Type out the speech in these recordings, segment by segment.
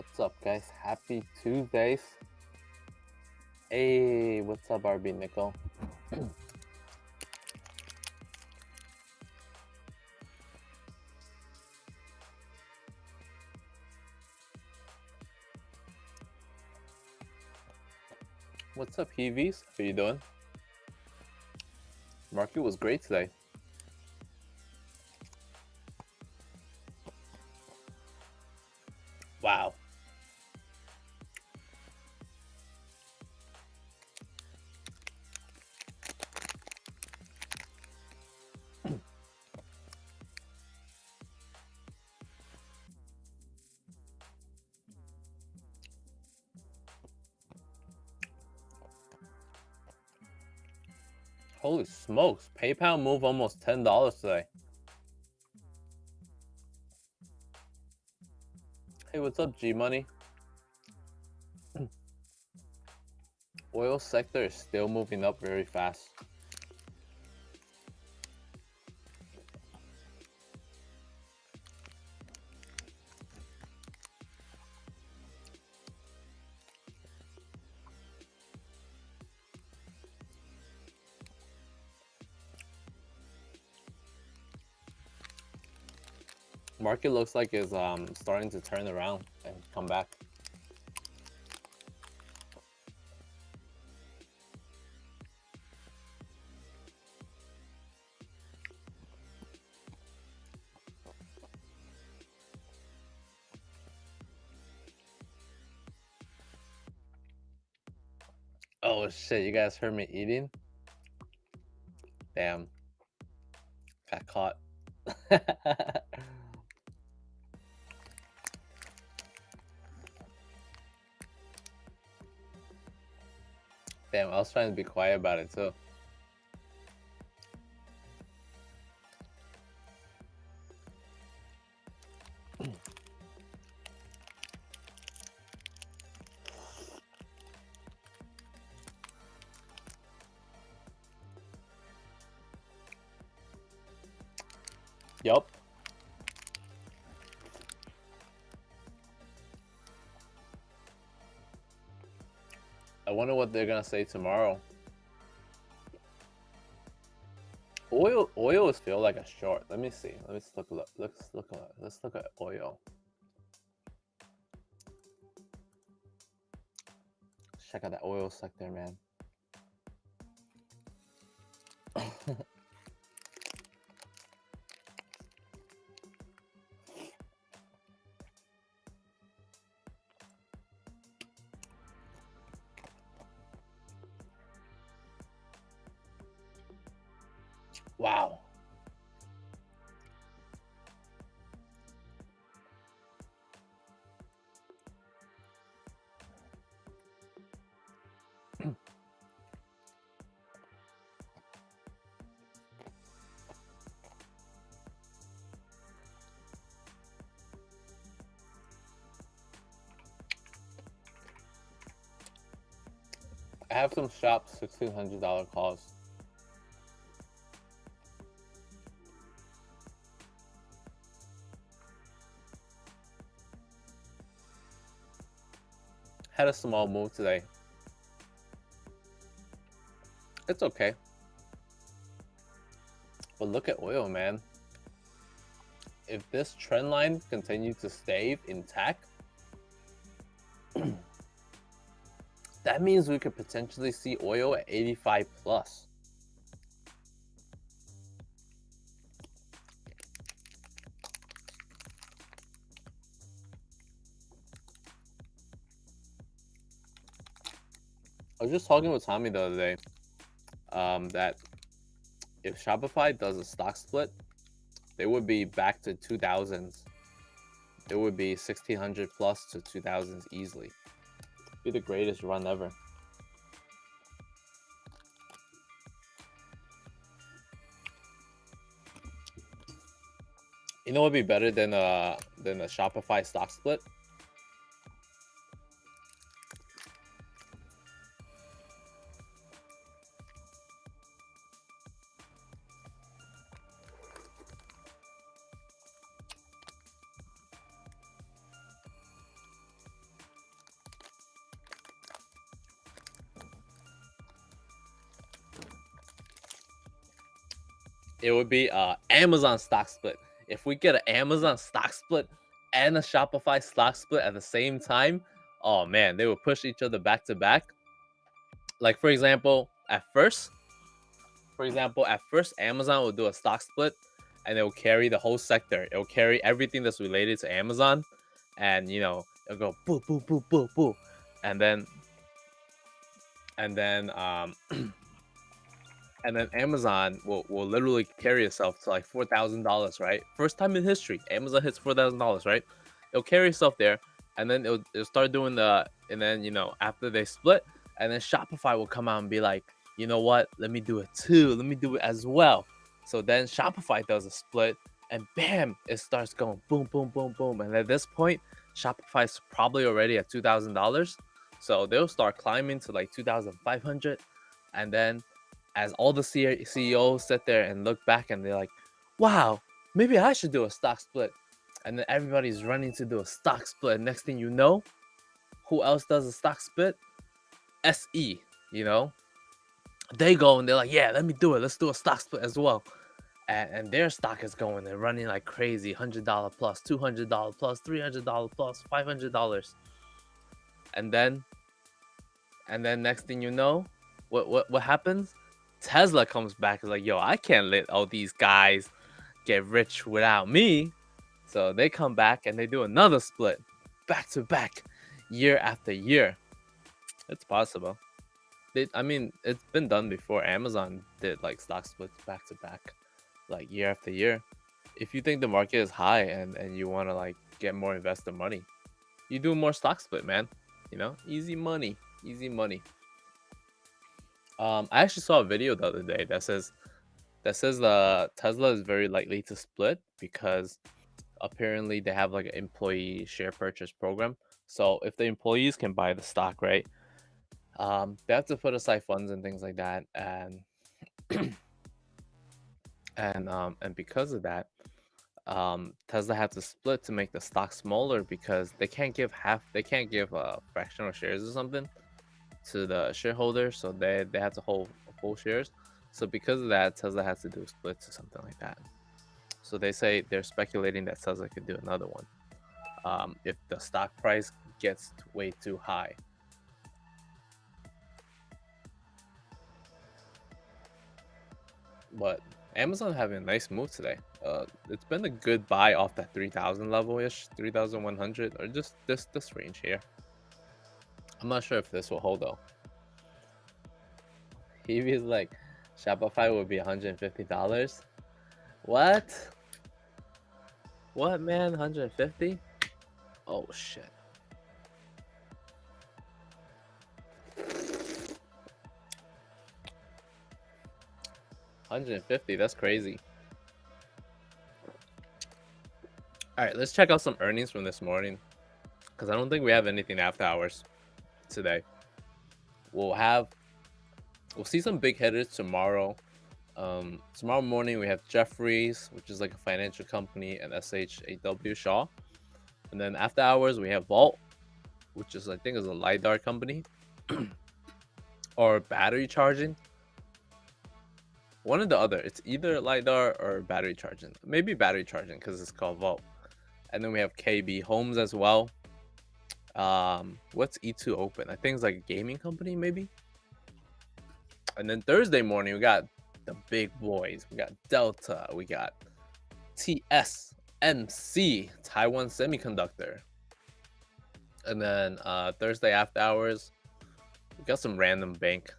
What's up, guys? Happy Tuesdays. Hey, what's up, RB Nickel? What's up, Heavies? How you doing? Market was great today. Wow. Holy smokes. PayPal moved almost $10 today. Hey, what's up, G-Money? Oil sector is still moving up very fast. Market looks like it's starting to turn around and come back. Oh shit, you guys heard me eating? Damn. Got caught. Damn, I was trying to be quiet about it too. Yup. I wonder what they're gonna say tomorrow. Oil is feel like a short. Let me see. Let's look at oil. Check out that oil sector, man. Wow. I have some shop $1,600 calls. Had a small move today. It's okay. But look at oil, man. If this trend line continues to stay intact, that means we could potentially see oil at 85 plus. I was just talking with Tommy the other day that if Shopify does a stock split, they would be back to 2000s. It would be 1600 plus to 2000s easily. Be the greatest run ever. You know what would be better than a Shopify stock split? It would be Amazon stock split. If we get an Amazon stock split and a Shopify stock split at the same time, oh man, they would push each other back to back. Like at first, Amazon will do a stock split, and it will carry the whole sector. It will carry everything that's related to Amazon, and it'll go boo boo boo boo boo, and then and then and then Amazon will literally carry itself to like $4,000, right? First time in history, Amazon hits $4,000, right? It'll carry itself there, and then it'll start doing and then after they split, and then Shopify will come out and be like, you know what? Let me do it too. Let me do it as well. So then Shopify does a split, and bam, it starts going boom, boom, boom, boom. And at this point, Shopify's probably already at $2,000, so they'll start climbing to like 2,500, and then as all the CEOs sit there and look back and they're like, wow, maybe I should do a stock split. And then everybody's running to do a stock split. And next thing you know, who else does a stock split? SE, They go and they're like, yeah, let me do it. Let's do a stock split as well. And their stock is going. They're running like crazy, $100 plus, $200 plus, $300 plus, $500. And then next thing you know, what happens? Tesla comes back and is like, yo, I can't let all these guys get rich without me. So they come back and they do another split, back to back, year after year. It's possible. It's been done before. Amazon did like stock splits back to back, like year after year. If you think the market is high and you want to like get more investor money, you do more stock split, man. Easy money, easy money. I actually saw a video the other day that says Tesla is very likely to split because apparently they have like an employee share purchase program. So if the employees can buy the stock, right, they have to put aside funds and things like that, and and because of that, Tesla had to split to make the stock smaller because they can't give fractional shares or something to the shareholders, so they have to hold full shares. So because of that, Tesla has to do splits or something like that. So they're speculating that Tesla could do another one if the stock price gets way too high. But Amazon having a nice move today. It's been a good buy off that 3,000 level-ish, 3,100, or just this range here. I'm not sure if this will hold though. Evie's like, Shopify would be $150. What? What, man? 150? Oh shit. $150, that's crazy. All right, let's check out some earnings from this morning, because I don't think we have anything after hours today. We'll see some big hitters tomorrow. Tomorrow morning we have Jefferies, which is like a financial company, and SHAW Shaw. And then after hours we have Vault, which is I think is a LiDAR company or battery charging. One or the other. It's either LiDAR or battery charging. Maybe battery charging because it's called Vault. And then we have KB Homes as well. What's E2 Open? I think it's like a gaming company, maybe. And then Thursday morning, we got the big boys. We got Delta. We got TSMC, Taiwan Semiconductor. And then Thursday after hours, we got some random bank.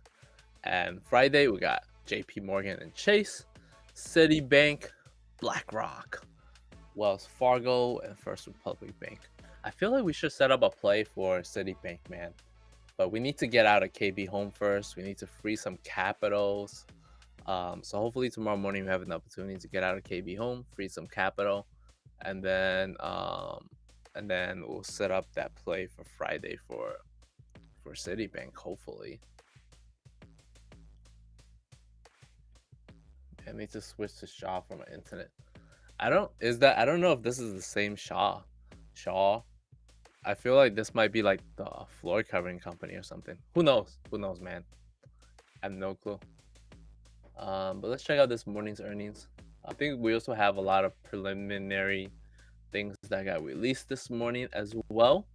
And Friday, we got JP Morgan and Chase, Citibank, BlackRock, Wells Fargo, and First Republic Bank. I feel like we should set up a play for Citibank, man. But we need to get out of KB Home first. We need to free some capitals. So hopefully tomorrow morning we have an opportunity to get out of KB Home, free some capital, and then we'll set up that play for Friday for Citibank, hopefully. I need to switch to Shaw for my internet. I don't know if this is the same Shaw. I feel like this might be like the floor covering company or something. Who knows? Who knows, man? I have no clue. But let's check out this morning's earnings. I think we also have a lot of preliminary things that got released this morning as well.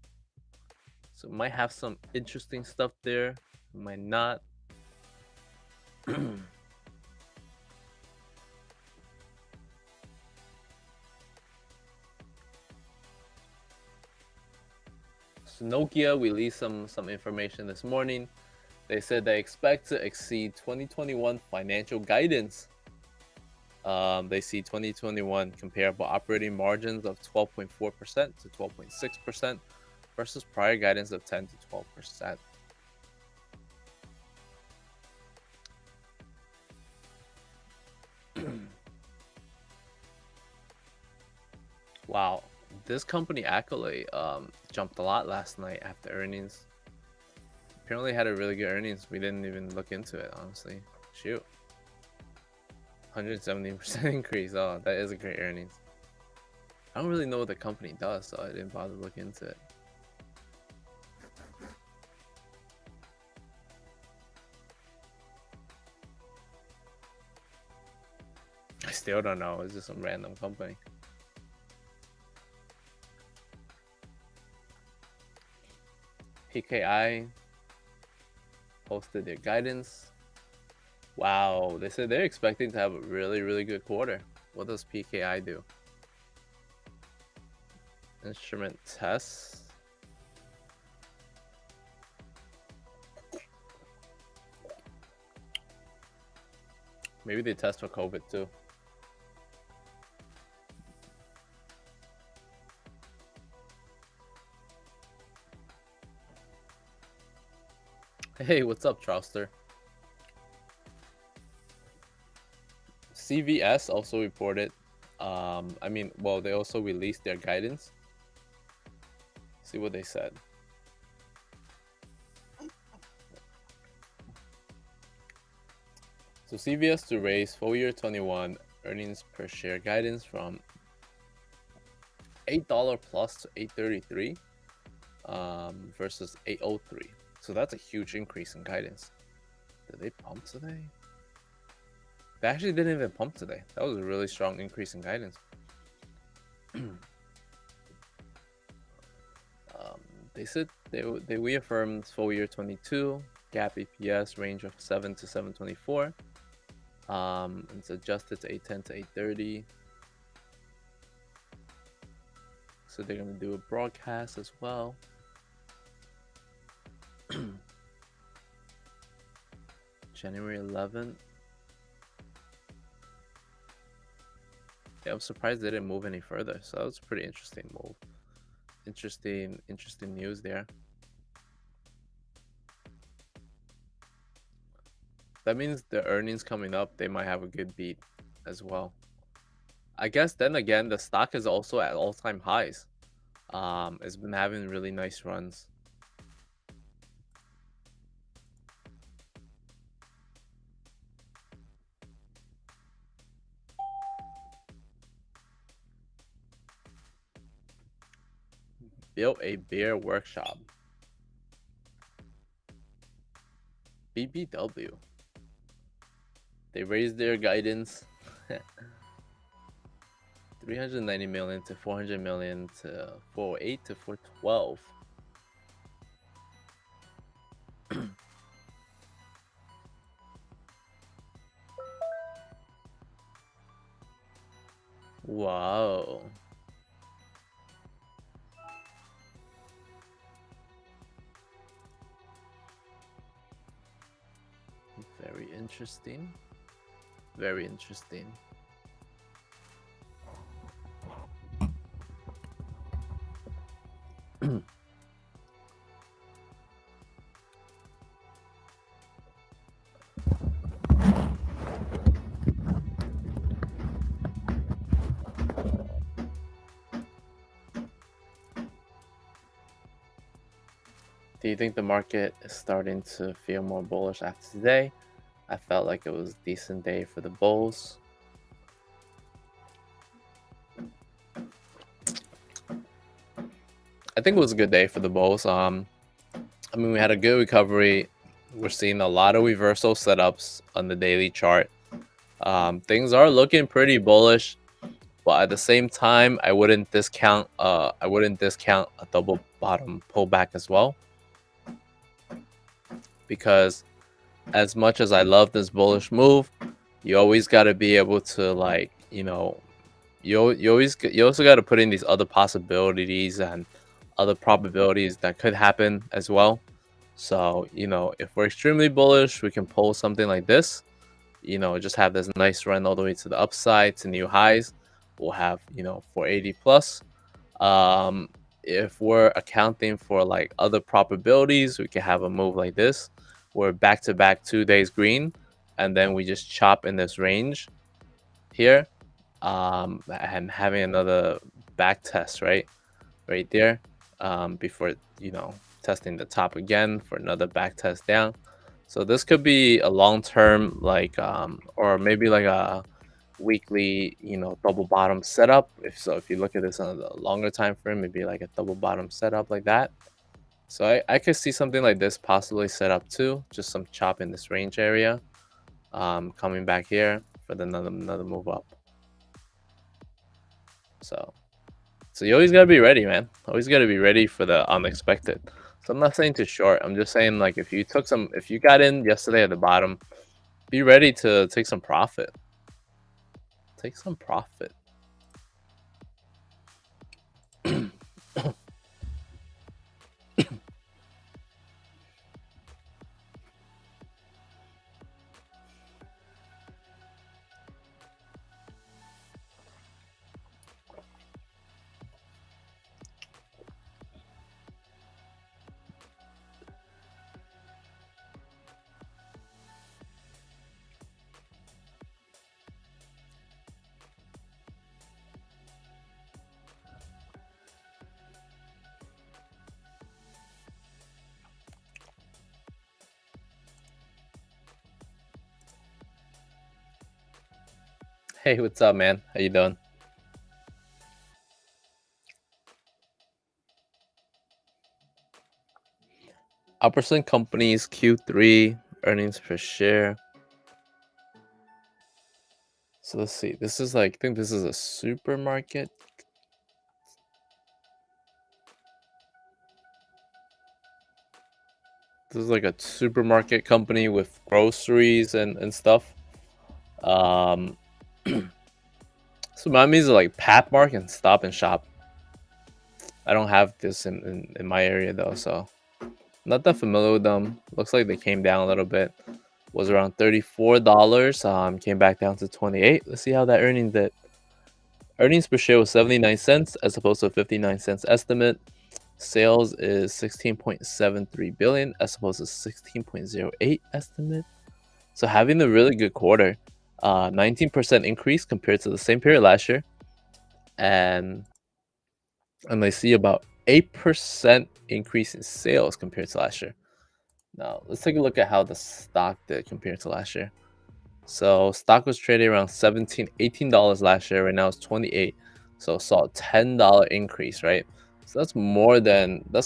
So might have some interesting stuff there, might not. So Nokia released some information this morning. They said they expect to exceed 2021 financial guidance. They see 2021 comparable operating margins of 12.4% to 12.6% versus prior guidance of 10 to 12%. Wow, this company Accolade jumped a lot last night after earnings. Apparently had a really good earnings. We didn't even look into it, honestly. Shoot. 170% increase. Oh, that is a great earnings. I don't really know what the company does, so I didn't bother to look into it. I still don't know. It's just some random company. PKI posted their guidance. Wow, they said they're expecting to have a really, really good quarter. What does PKI do? Instrument tests. Maybe they test for COVID too. Hey, what's up, Trouster? CVS also reported. They also released their guidance. See what they said. So CVS to raise full year 21 earnings per share guidance from $8 plus to $8.33 versus $8.03. So that's a huge increase in guidance. Did they pump today? They actually didn't even pump today. That was a really strong increase in guidance. They said they reaffirmed full year 22 GAAP EPS range of 7 to 7.24. It's adjusted to 8.10 to 8.30. So they're gonna do a broadcast as well. January 11th. Yeah, I'm surprised they didn't move any further. So that was a pretty interesting move. Interesting news there. That means the earnings coming up, they might have a good beat as well. I guess then again, the stock is also at all-time highs. It's been having really nice runs. Built a beer workshop. BBW. They raised their guidance 390 million to 400 million to 408 to 412. Wow. Very interesting. Very interesting. Do you think the market is starting to feel more bullish after today? I felt like it was a decent day for the bulls. I think it was a good day for the bulls. We had a good recovery. We're seeing a lot of reversal setups on the daily chart. Things are looking pretty bullish, but at the same time, I wouldn't discount a double bottom pullback as well, because as much as I love this bullish move, you always got to be able to, like, you also got to put in these other possibilities and other probabilities that could happen as well. So, if we're extremely bullish, we can pull something like this, just have this nice run all the way to the upside to new highs. We'll have, 480 plus. If we're accounting for like other probabilities, we can have a move like this. We're back to back 2 days green, and then we just chop in this range here, and having another back test right there, before testing the top again for another back test down. So this could be a long term, like, or maybe like a weekly, double bottom setup. If you look at this on a longer time frame, maybe like a double bottom setup like that. So I could see something like this possibly set up too, just some chop in this range area, coming back here for another move up. So you always gotta be ready, man. Always gotta be ready for the unexpected. So I'm not saying to short. I'm just saying, like, if you got in yesterday at the bottom, be ready to take some profit. Take some profit. Hey, what's up, man? How you doing? Albertson Company's Q3 earnings per share. So let's see. This is like, I think this is a supermarket. This is like a supermarket company with groceries and stuff. So my means are like Pathmark and Stop and Shop. I don't have this in my area though, so not that familiar with them. Looks like they came down a little bit. Was around $34. Came back down to 28. Let's see how that earnings did. Earnings per share was 79 cents as opposed to a 59 cents estimate. Sales is 16.73 billion as opposed to 16.08 estimate. So having a really good quarter. 19% increase compared to the same period last year. And I see about 8% increase in sales compared to last year. Now, let's take a look at how the stock did compared to last year. So stock was trading around $17, $18 last year. Right now it's 28. So saw a $10 increase, right? So that's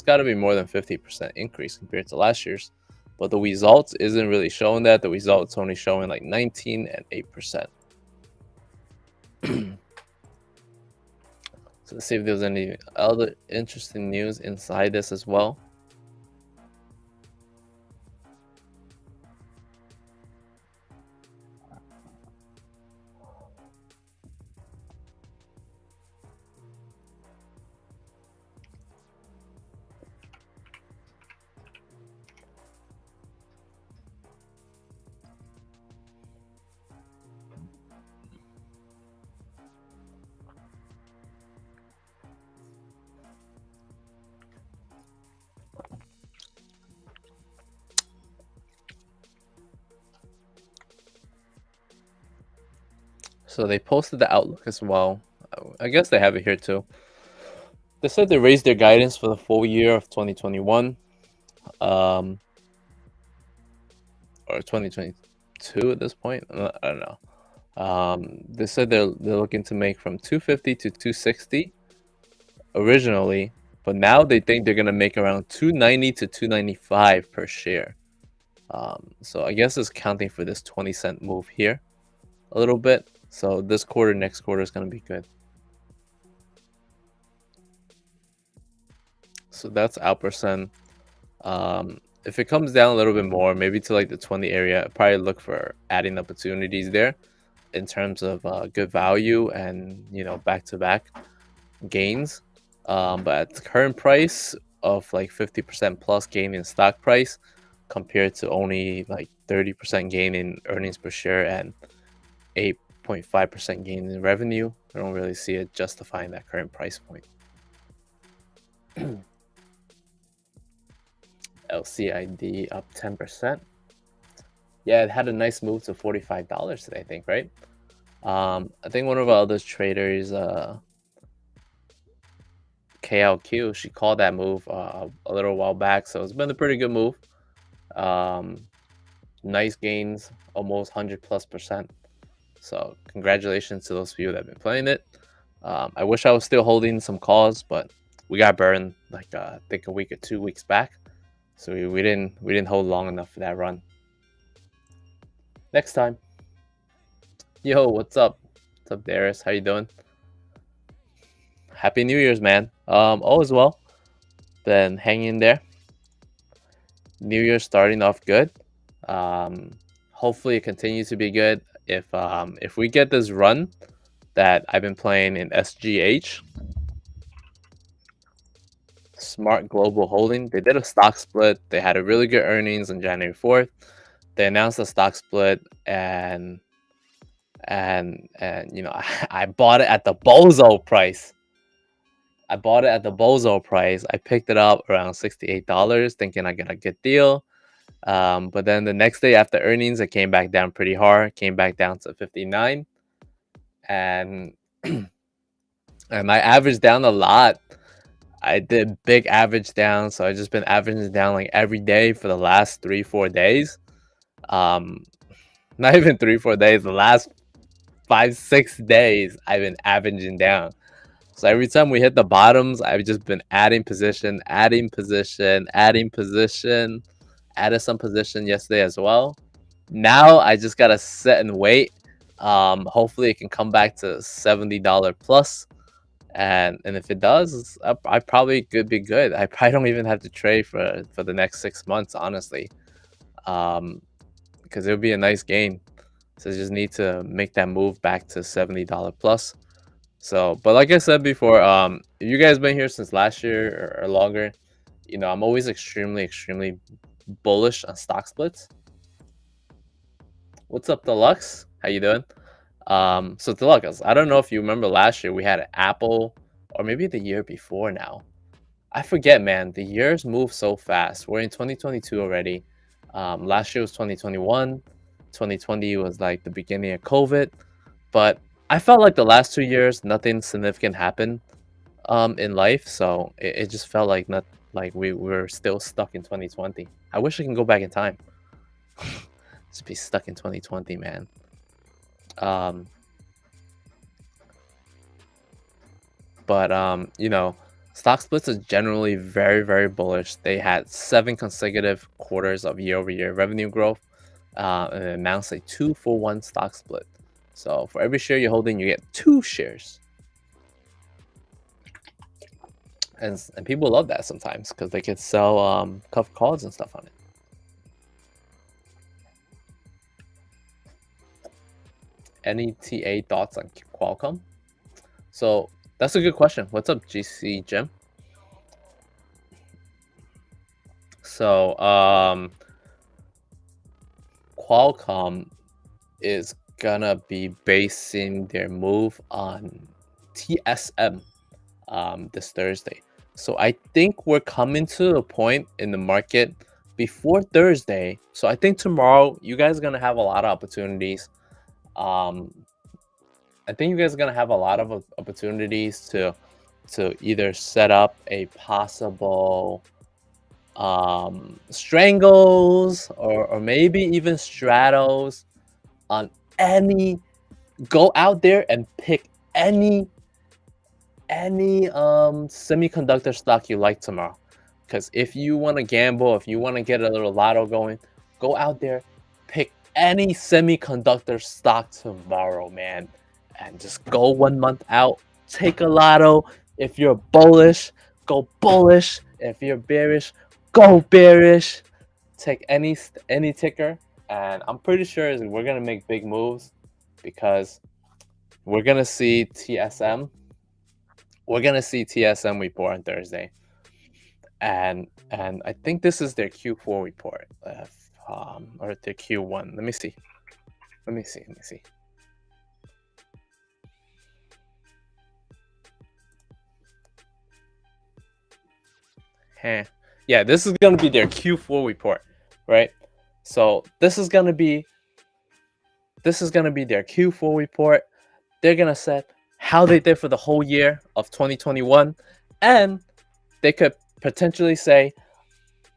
got to be more than 50% increase compared to last year's. But the results isn't really showing that. The results only showing like 19 and 8%. So let's see if there's any other interesting news inside this as well. So they posted the outlook as well. I guess they have it here too. They said they raised their guidance for the full year of 2021, or 2022 at this point. I don't know. They said they're looking to make from 250 to 260 originally, but now they think they're gonna make around 290 to 295 per share. So I guess it's counting for this 20-cent move here. a little bit. So this quarter, next quarter is going to be good. So that's Alperson. If it comes down a little bit more, maybe to like the 20 area, I'd probably look for adding opportunities there in terms of good value and, you know, back-to-back gains. But at the current price of like 50% plus gain in stock price compared to only like 30% gain in earnings per share and 8.5% gain in revenue, I don't really see it justifying that current price point. LCID up 10%. Yeah, it had a nice move to $45 today, I think, right? I think one of our other traders, KLQ, she called that move a little while back, so it's been a pretty good move. Nice gains, almost 100+%. So congratulations to those of you that have been playing it. I wish I was still holding some calls, but we got burned like I think a week or 2 weeks back, so we didn't hold long enough for that run. Next time. Yo, what's up? What's up, Darius? How you doing? Happy New Year's, man. All is well. Been hanging there. New Year's starting off good. Hopefully it continues to be good. If we get this run that I've been playing in SGH, Smart Global Holding, they did a stock split. They had a really good earnings on January 4th. They announced a stock split, and you know, I bought it at the bozo price. I picked it up around $68, thinking I got a good deal. But then the next day after earnings, it came back down pretty hard. Came back down to 59, and and I averaged down a lot. I did big average down, so I just been averaging down like every day for the last 3-4 days. Not even 3-4 days. The last 5-6 days, I've been averaging down. So every time we hit the bottoms, I've just been adding position, added some position yesterday as well. Now I just gotta sit and wait. Hopefully it can come back to $70 plus, and if it does, I probably could be good. I probably don't even have to trade for the next 6 months, honestly, because it would be a nice gain. So I just need to make that move back to $70 plus. So, but like I said before, if you guys been here since last year or longer, you know, I'm always extremely bullish on stock splits. What's up, Deluxe? How you doing? So Deluxe, I don't know if you remember last year we had Apple, or maybe the year before now. I forget, man. The years move so fast. We're in 2022 already. Last year was 2021. 2020 was like the beginning of COVID, but I felt like the last 2 years nothing significant happened in life, so it just felt like we were still stuck in 2020. I wish I can go back in time. Just be stuck in 2020, man. You know, stock splits are generally very bullish. They had 7 consecutive quarters of year-over-year revenue growth, and it announced a 2-for-1 stock split. So for every share you're holding, you get 2 shares. And people love that sometimes because they could sell covered calls and stuff on it. Any TA thoughts on Qualcomm? So that's a good question. What's up, GC Jim? So Qualcomm is gonna be basing their move on TSM this Thursday. So I think we're coming to a point in the market before Thursday. So I think tomorrow you guys are gonna have a lot of opportunities. I think you guys are gonna have a lot of opportunities to either set up a possible strangles or maybe even straddles on any. Go out there and pick any semiconductor stock you like tomorrow, because if you want to gamble, if you want to get a little lotto going, go out there, pick any semiconductor stock tomorrow, man, and just go 1 month out. Take a lotto. If you're bullish, go bullish. If you're bearish, go bearish. Take any ticker, and I'm pretty sure we're gonna make big moves because we're gonna see TSM. We're gonna see TSM report on Thursday, and I think this is their Q4 report, or their Q1. Let me see. Let me see. Let me see. Yeah, this is gonna be their Q4 report, right? So this is gonna be their Q4 report. They're gonna set how they did for the whole year of 2021, and they could potentially say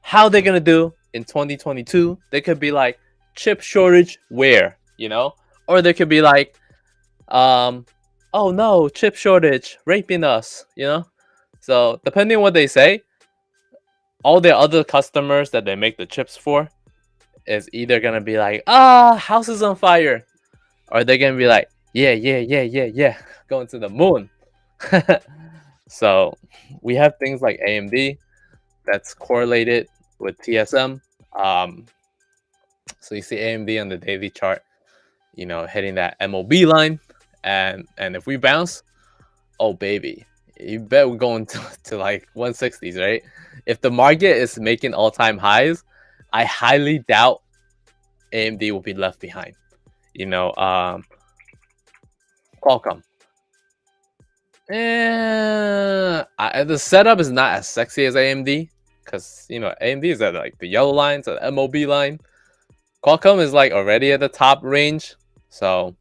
how they're gonna do in 2022. They could be like chip shortage where, or they could be like, oh no, chip shortage raping us, So depending on what they say, all the other customers that they make the chips for is either gonna be like, house is on fire, or they're gonna be like, yeah, going to the moon. So we have things like AMD that's correlated with TSM. So you see AMD on the daily chart, hitting that MOB line, and if we bounce, oh baby, you bet we're going to like 160s, right? If the market is making all-time highs, I highly doubt AMD will be left behind. Qualcomm. The setup is not as sexy as AMD because AMD is at like the yellow line, so the MOB line. Qualcomm is like already at the top range, so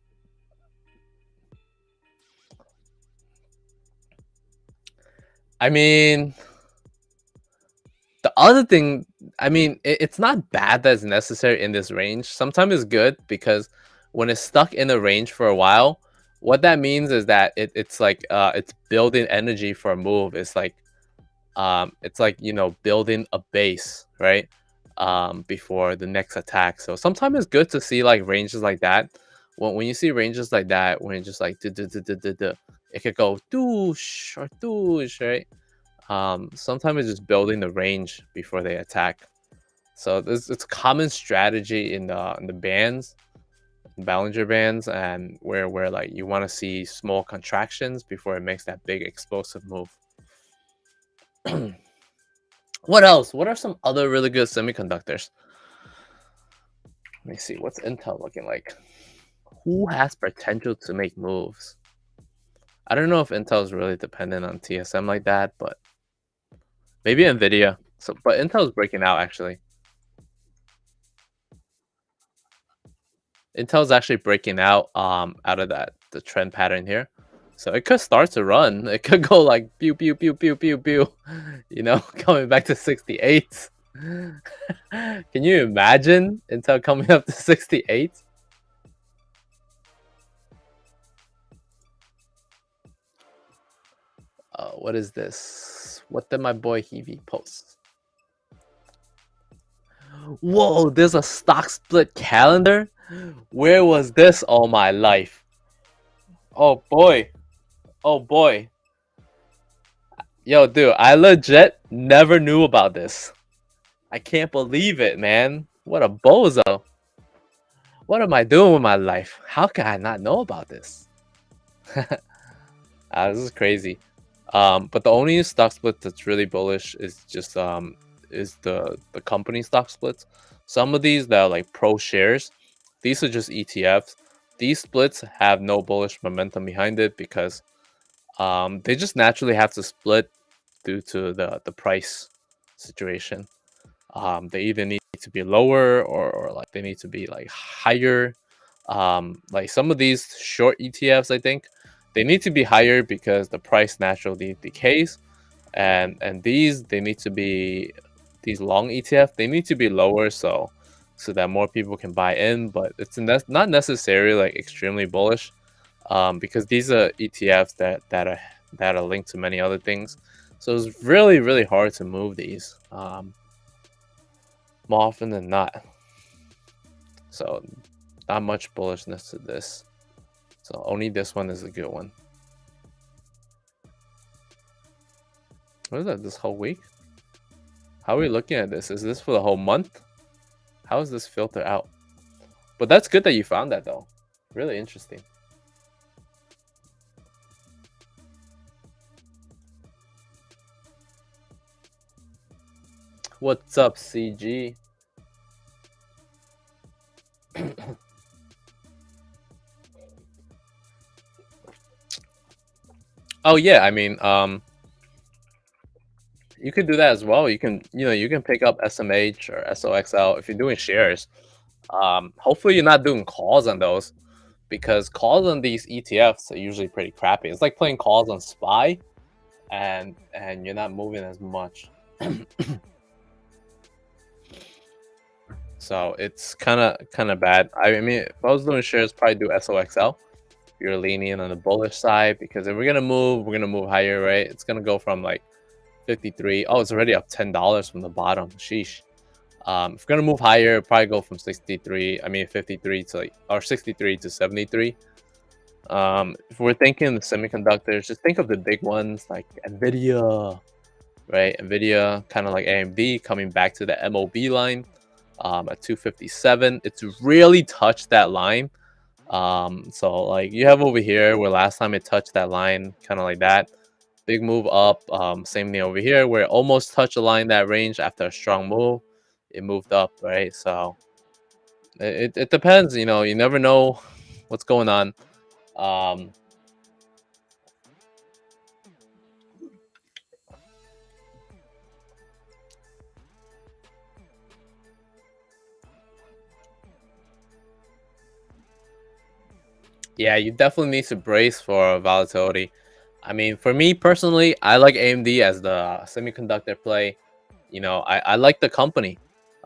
I mean, the other thing, it's not bad that it's necessary in this range. Sometimes it's good because when it's stuck in a range for a while, what that means is that it's like it's building energy for a move. It's like building a base, right? Before the next attack. So sometimes it's good to see like ranges like that. When you see ranges like that, when it's just like it could go doosh or doosh, right? Sometimes it's just building the range before they attack. So it's a common strategy in the bands, Ballinger bands, and where like you want to see small contractions before it makes that big explosive move. What else? What are some other really good semiconductors? Let me see. What's Intel looking like? Who has potential to make moves? I don't know if Intel is really dependent on TSM like that, but maybe Nvidia. But Intel is breaking out actually. Intel's actually breaking out out of the trend pattern here. So it could start to run. It could go like pew pew pew pew pew pew, coming back to 68. Can you imagine Intel coming up to 68? What is this? What did my boy Heavy post? Whoa, there's a stock split calendar? Where was this all my life? Oh boy. Oh boy. Yo, dude, I legit never knew about this. I can't believe it, man. What a bozo. What am I doing with my life? How can I not know about this? This is crazy. But the only stock split that's really bullish is just is the company stock splits. Some of these that are like pro shares, these are just ETFs. These splits have no bullish momentum behind it because they just naturally have to split due to the price situation. They either need to be lower or like they need to be like higher. Like some of these short ETFs, I think they need to be higher because the price naturally decays, and these they need to be these long ETF. They need to be lower so that more people can buy in, but it's not necessarily like extremely bullish, because these are ETFs that are linked to many other things. So it's really hard to move these more often than not. So not much bullishness to this. So only this one is a good one. What is that? This whole week? How are we looking at this? Is this for the whole month? How is this filter out? But that's good that you found that though. Really interesting. What's up, CG? Oh yeah, I mean, you could do that as well. You can, you can pick up SMH or SOXL if you're doing shares. Hopefully you're not doing calls on those, because calls on these ETFs are usually pretty crappy. It's like playing calls on SPY, and you're not moving as much. So it's kind of bad. I mean, if I was doing shares, probably do SOXL. You're leaning on the bullish side, because if we're gonna move higher, right? It's gonna go from like 53. Oh, it's already up $10 from the bottom. Sheesh. If we're gonna move higher, probably go from 53. I mean 53 to like, or 63 to 73. If we're thinking the semiconductors, just think of the big ones like Nvidia, right? Nvidia, kind of like AMD, coming back to the MOB line at 257. It's really touched that line. So like you have over here where last time it touched that line, kind of like that. Big move up. Same thing over here where it almost touched the line, that range after a strong move. It moved up, right? So it depends, you never know what's going on. Yeah, you definitely need to brace for volatility. I mean, for me personally, I like AMD as the semiconductor play. I like the company,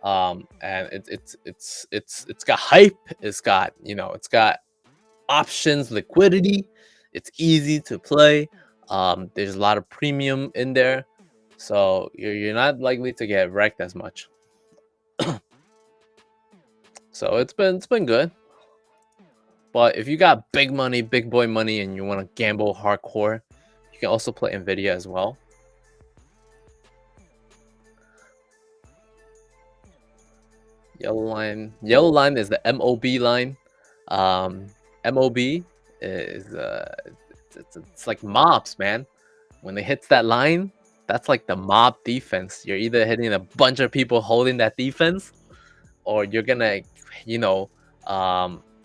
and it's got hype. It's got it's got options, liquidity. It's easy to play. There's a lot of premium in there, so you're not likely to get wrecked as much. So it's been good. But if you got big money, big boy money, and you want to gamble hardcore, you can also play Nvidia as well. Yellow line is the MOB line. MOB is it's like mobs, man. When it hits that line, that's like the mob defense. You're either hitting a bunch of people holding that defense, or you're gonna, you know,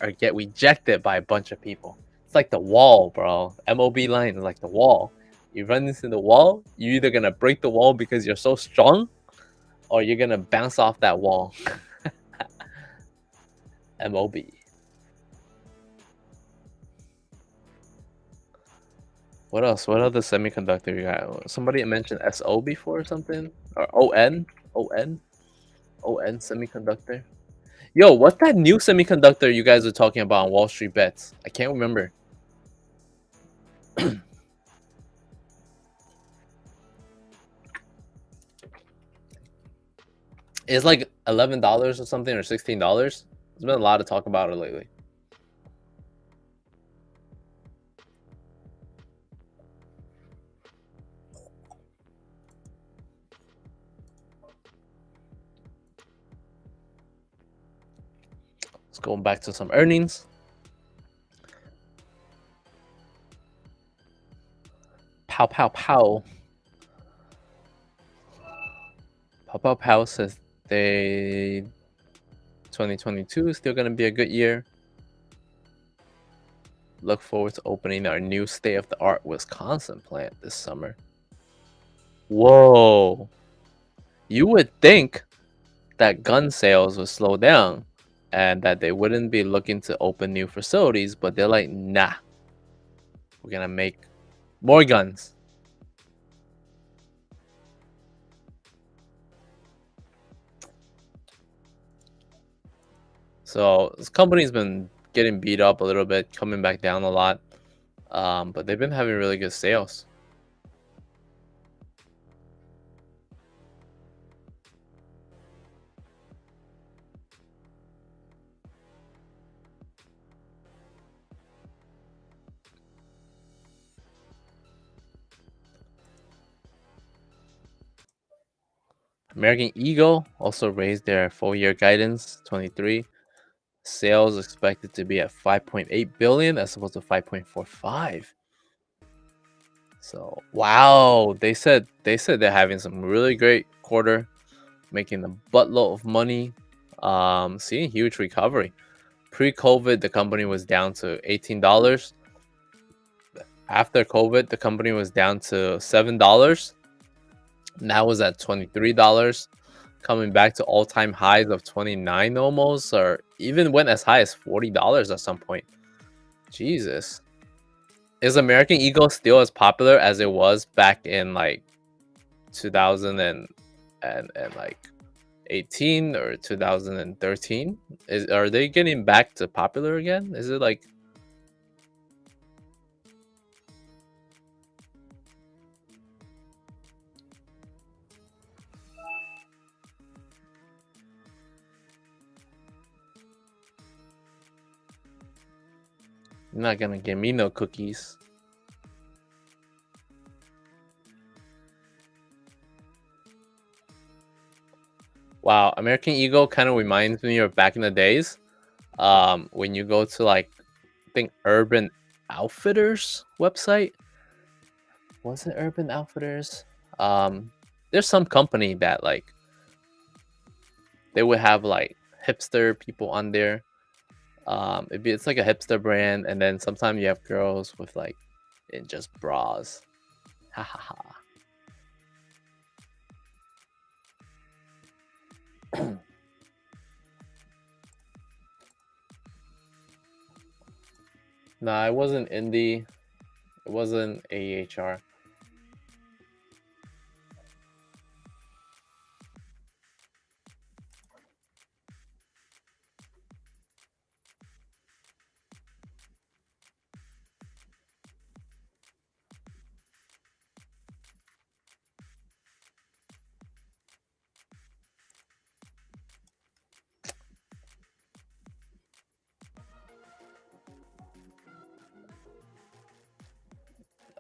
or get rejected by a bunch of people. It's like the wall, bro. MOB line is like the wall. You run into the wall, you're either gonna break the wall because you're so strong, or you're gonna bounce off that wall. MOB. What else? What other semiconductor you got? Somebody mentioned SO before or something? Or ON? ON? ON semiconductor? Yo, what's that new semiconductor you guys are talking about on Wall Street Bets? I can't remember. It's like $11 or something, or $16. There's been a lot of talk about it lately. Let's go back to some earnings. Pow pow pow. Pow pow pow says 2022 is still gonna be a good year. Look forward to opening our new state-of-the-art Wisconsin plant this summer. Whoa. You would think that gun sales would slow down and that they wouldn't be looking to open new facilities, but they're like, nah, we're gonna make more guns. So this company's been getting beat up a little bit, coming back down a lot, but they've been having really good sales. American Eagle also raised their full year guidance 23. Sales expected to be at 5.8 billion as opposed to 5.45. So wow, they said they're having some really great quarter, making a buttload of money, seeing huge recovery. Pre-COVID, the company was down to $18. After COVID, the company was down to $7. Now was at $23, coming back to all-time highs of 29 almost, or even went as high as $40 at some point. Jesus. Is American Eagle still as popular as it was back in like 2000 and like 18 or 2013? Are they getting back to popular again? Is it like you're not gonna give me no cookies? Wow, American Eagle kind of reminds me of back in the days. When you go to like I think Urban Outfitters website. Was it Urban Outfitters? Um, there's some company that like they would have like hipster people on there. It's like a hipster brand, and then sometimes you have girls with like in just bras. Ha ha ha. Nah, it wasn't indie. It wasn't AHR.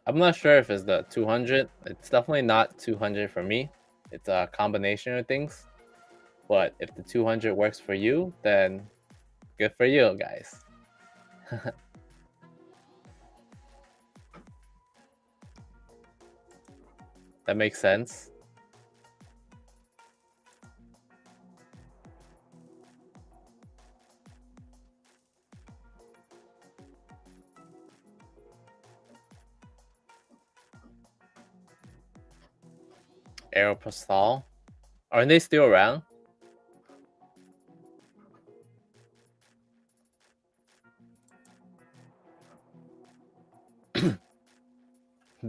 I'm not sure if it's the 200. It's definitely not 200 for me. It's a combination of things. But if the 200 works for you, then good for you guys. That makes sense. Aeropostale. Aren't they still around?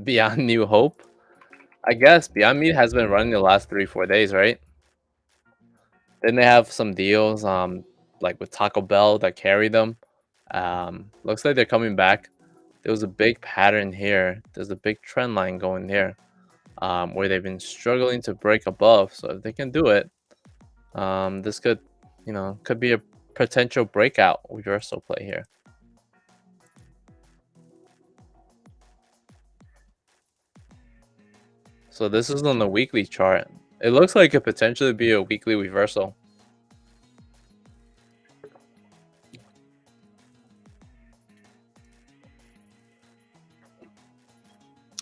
Beyond New Hope? I guess Beyond Meat has been running the last 3-4 days, right? Then they have some deals, like with Taco Bell that carry them. Looks like they're coming back. There was a big pattern here. There's a big trend line going here, where they've been struggling to break above. So if they can do it, this could, could be a potential breakout reversal play here. So this is on the weekly chart. It looks like it could potentially be a weekly reversal.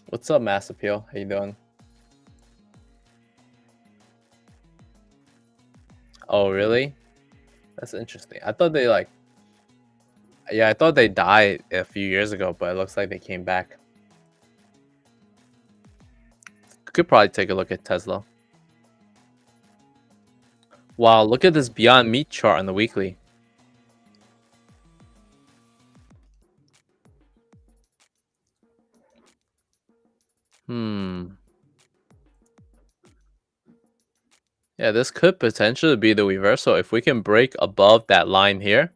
What's up, Mass Appeal? How you doing? Oh, really? That's interesting. I thought they I thought they died a few years ago, but it looks like they came back. Could probably take a look at Tesla. Wow, look at this Beyond Meat chart on the weekly. Yeah, this could potentially be the reversal if we can break above that line here.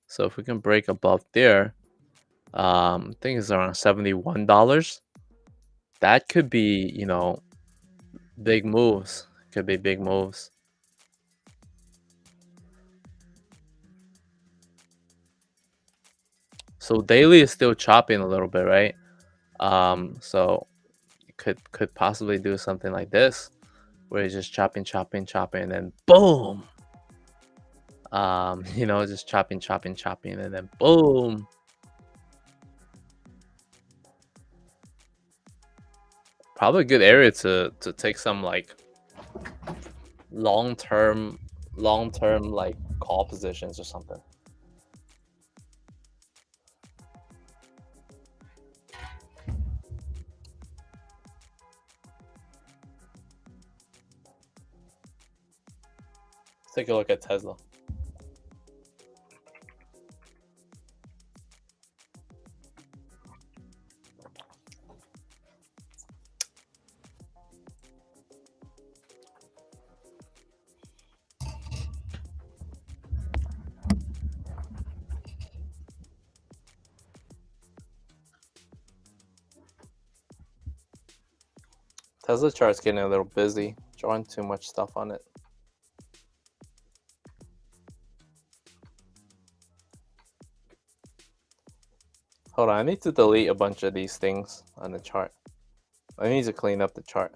So if we can break above there, I think it's around $71. That could be, big moves. Could be big moves. So daily is still chopping a little bit, right? So could possibly do something like this. where he's just chopping, and then boom. Just chopping, and then boom. Probably a good area to take some like long term like call positions or something. Let's take a look at Tesla. Tesla chart's getting a little busy, drawing too much stuff on it. Hold on, I need to delete a bunch of these things on the chart. I need to clean up the chart.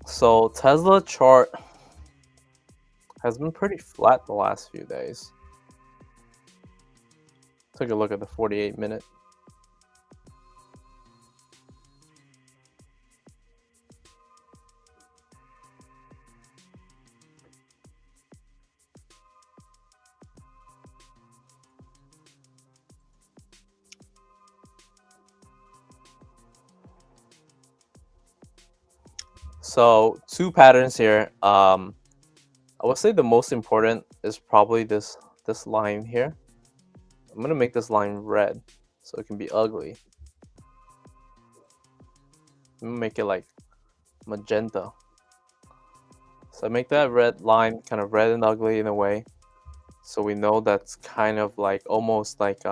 So Tesla chart has been pretty flat the last few days. Take a look at the 48-minute. So two patterns here. I would say the most important is probably this line here. I'm gonna make this line red so it can be ugly. I'm gonna make it like magenta. So I make that red line kind of red and ugly in a way, so we know that's kind of like almost like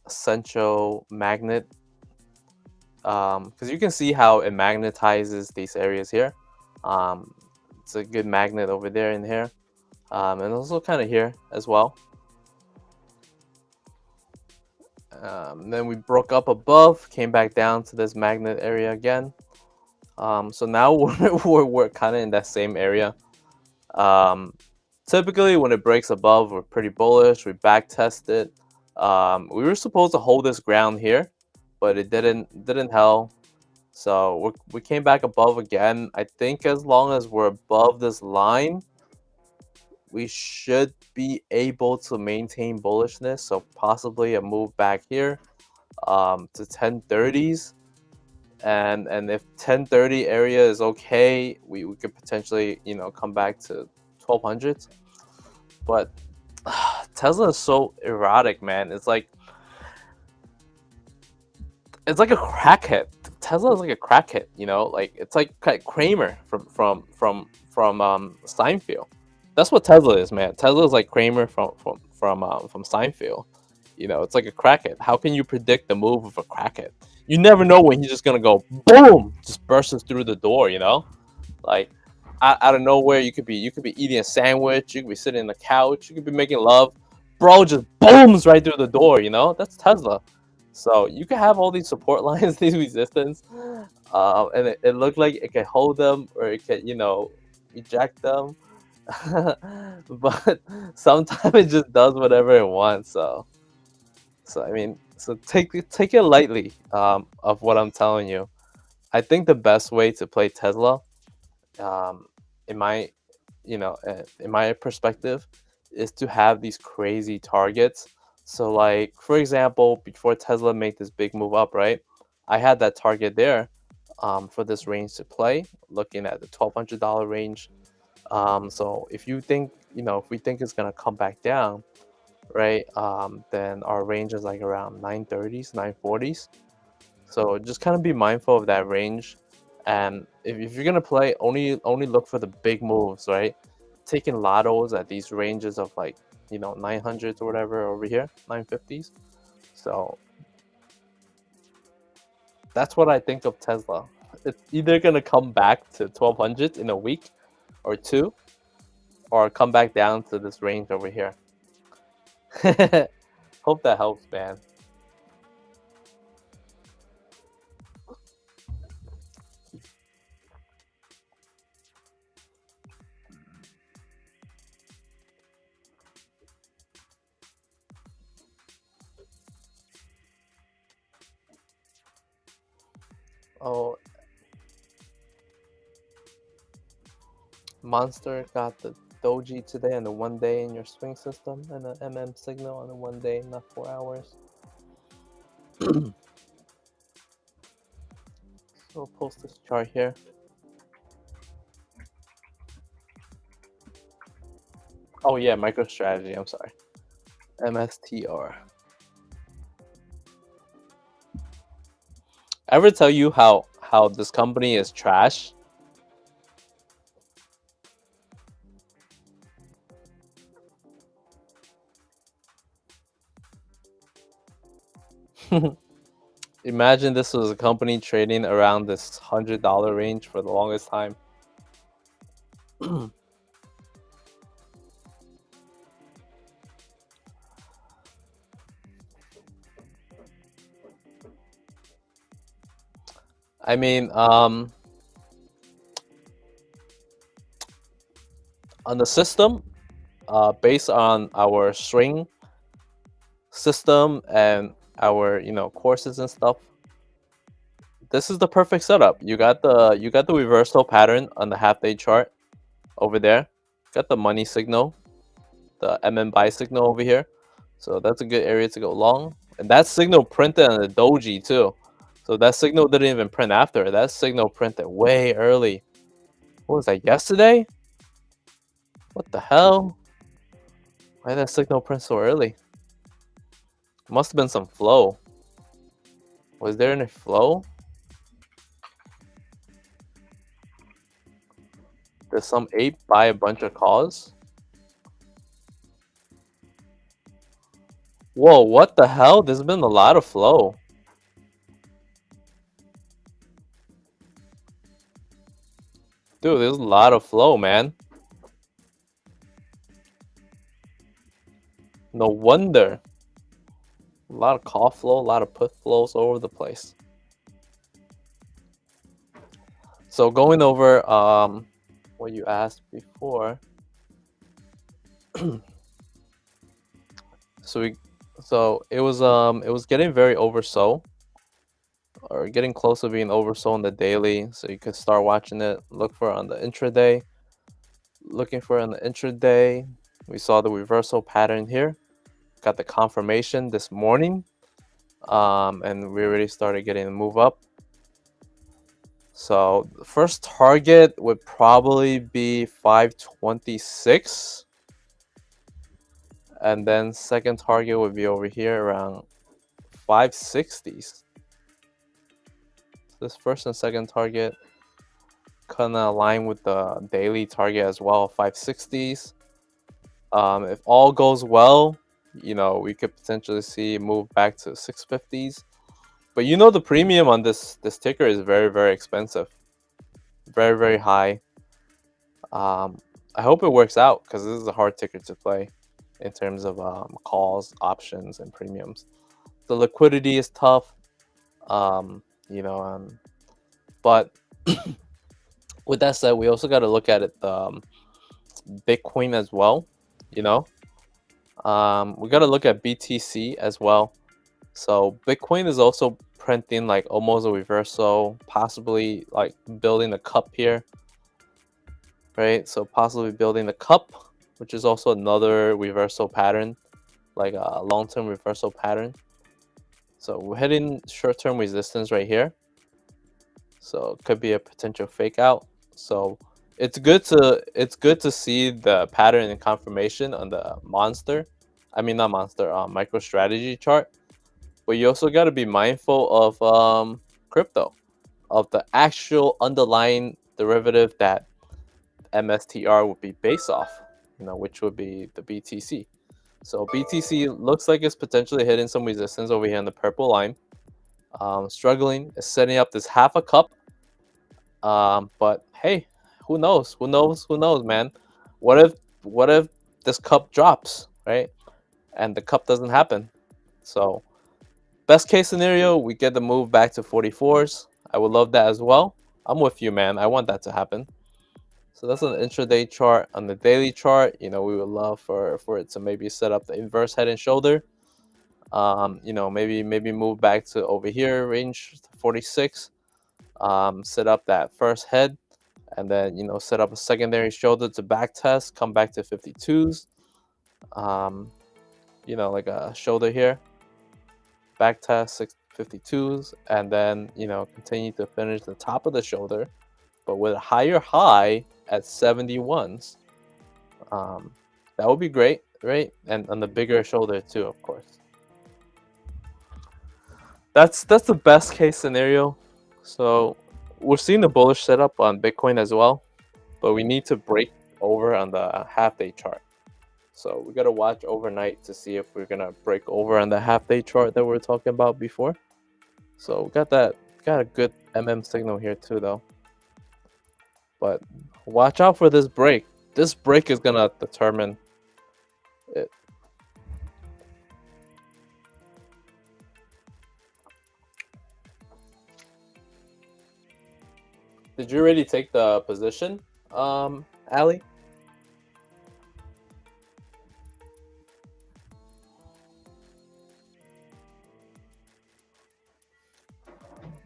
essential magnet, because you can see how it magnetizes these areas here. It's a good magnet over there and here, and also kind of here as well. Then we broke up above, came back down to this magnet area again. So now we're kind of in that same area. Typically when it breaks above, we're pretty bullish. We back test it. We were supposed to hold this ground here, but it didn't held. So we came back above again. I think as long as we're above this line, we should be able to maintain bullishness. So possibly a move back here to 1030s. And if 1030 area is okay, we could potentially come back to 1200s. But Tesla is so erratic, man. It's like a crackhead. Tesla is like a crackhead, like it's like Kramer from Seinfeld. That's what Tesla is, man. Tesla is like Kramer from Seinfeld. It's like a crackhead. How can you predict the move of a crackhead? You never know when he's just gonna go boom, just bursts through the door. Like out of nowhere, you could be eating a sandwich, you could be sitting on the couch, you could be making love, bro, just booms right through the door. That's Tesla. So you can have all these support lines, these resistance, and it looked like it can hold them or it can eject them. But sometimes it just does whatever it wants. So I mean, so take it lightly of what I'm telling you. I think the best way to play Tesla, um, in my in my perspective, is to have these crazy targets. So like for example, before Tesla made this big move up, right? I had that target there for this range to play, looking at the $1,200 range. So if you think, if we think it's gonna come back down, right? Then our range is like around 930s, 940s. So just kind of be mindful of that range. And if you're gonna play, only look for the big moves, right? Taking lottos at these ranges of like 900s or whatever over here, 950s. So that's what I think of Tesla. It's either gonna come back to 1200 in a week or two, or come back down to this range over here. Hope that helps, man. Oh, Monster got the doji today on the 1 day in your swing system, and the signal on the 1 day, not 4 hours. So we'll post this chart here. Oh yeah, MicroStrategy. I'm sorry, MSTR. Ever tell you how this company is trash? Imagine this was a company trading around this $100 range for the longest time. I mean, on the system, based on our string system and our courses and stuff, this is the perfect setup. You got the reversal pattern on the half-day chart over there. Got the money signal, the buy signal over here. So that's a good area to go long. And that signal printed on the doji too. So that signal didn't even print after. That signal printed way early. What was that, yesterday? What the hell? Why did that signal print so early? Must have been some flow. Was there any flow? Did some ape buy a bunch of calls? Whoa, what the hell? There's been a lot of flow. Dude, there's a lot of flow, man. No wonder. A lot of call flow, a lot of put flows all over the place. So going over what you asked before. So it was getting very oversold, or getting close to being oversold on the daily. So you could start watching it, look for it on the intraday. Looking for it on the intraday, we saw the reversal pattern here. Got the confirmation this morning, and we already started getting a move up. So the first target would probably be 526, and then second target would be over here around 560s. This first and second target kind of align with the daily target as well, 560s. If all goes well, we could potentially see a move back to 650s. But the premium on this ticker is very, very expensive. Very, very high. I hope it works out, because this is a hard ticker to play in terms of calls, options, and premiums. The liquidity is tough. But with that said, we also got to look at it, Bitcoin as well. We got to look at BTC as well. So Bitcoin is also printing like almost a reversal, possibly like building a cup here, right? So possibly building the cup, which is also another reversal pattern, like a long-term reversal pattern. So we're hitting short-term resistance right here. So it could be a potential fake out. So it's good to see the pattern and confirmation on the MicroStrategy chart. But you also got to be mindful of crypto. of the actual underlying derivative that MSTR would be based off, which would be the BTC. So BTC looks like it's potentially hitting some resistance over here in the purple line. Struggling, is setting up this half a cup. But hey, who knows? Who knows? Who knows, man? What if this cup drops, right? And the cup doesn't happen. So best case scenario, we get the move back to 44s. I would love that as well. I'm with you, man. I want that to happen. So that's an intraday chart. On the daily chart, we would love for it to maybe set up the inverse head and shoulder. Maybe move back to over here, range 46. Set up that first head, and then set up a secondary shoulder to back test, come back to 52s. Like a shoulder here, back test 52s, and then continue to finish the top of the shoulder, but with a higher high at 71s. That would be great, right? And on the bigger shoulder too, of course. That's the best case scenario. So we're seeing the bullish setup on Bitcoin as well, but we need to break over on the half-day chart. So we gotta watch overnight to see if we're gonna break over on the half-day chart that we were talking about before. So we got a good signal here too, though. But watch out for this break. This break is gonna determine it. Did you already take the position, Ali?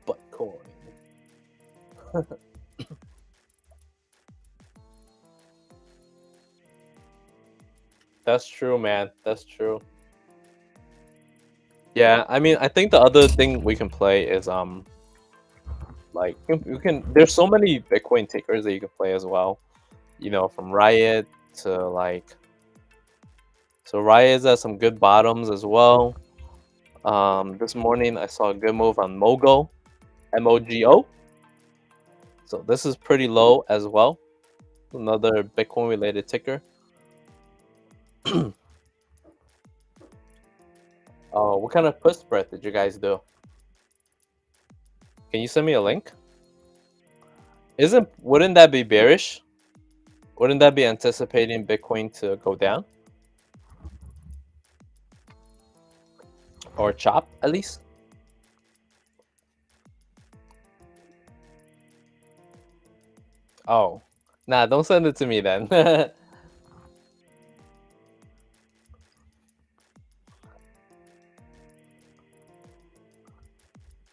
Bitcoin. That's true, man. That's true. Yeah, I mean, I think the other thing we can play is like you can. There's so many Bitcoin tickers that you can play as well. From Riot to like. So Riot's at some good bottoms as well. This morning I saw a good move on Mogo, MOGO. So this is pretty low as well. Another Bitcoin related ticker. Oh, what kind of put spread did you guys do? Can you send me a link? Wouldn't that be bearish? Wouldn't that be anticipating Bitcoin to go down? Or chop, at least? Oh. Nah, don't send it to me then.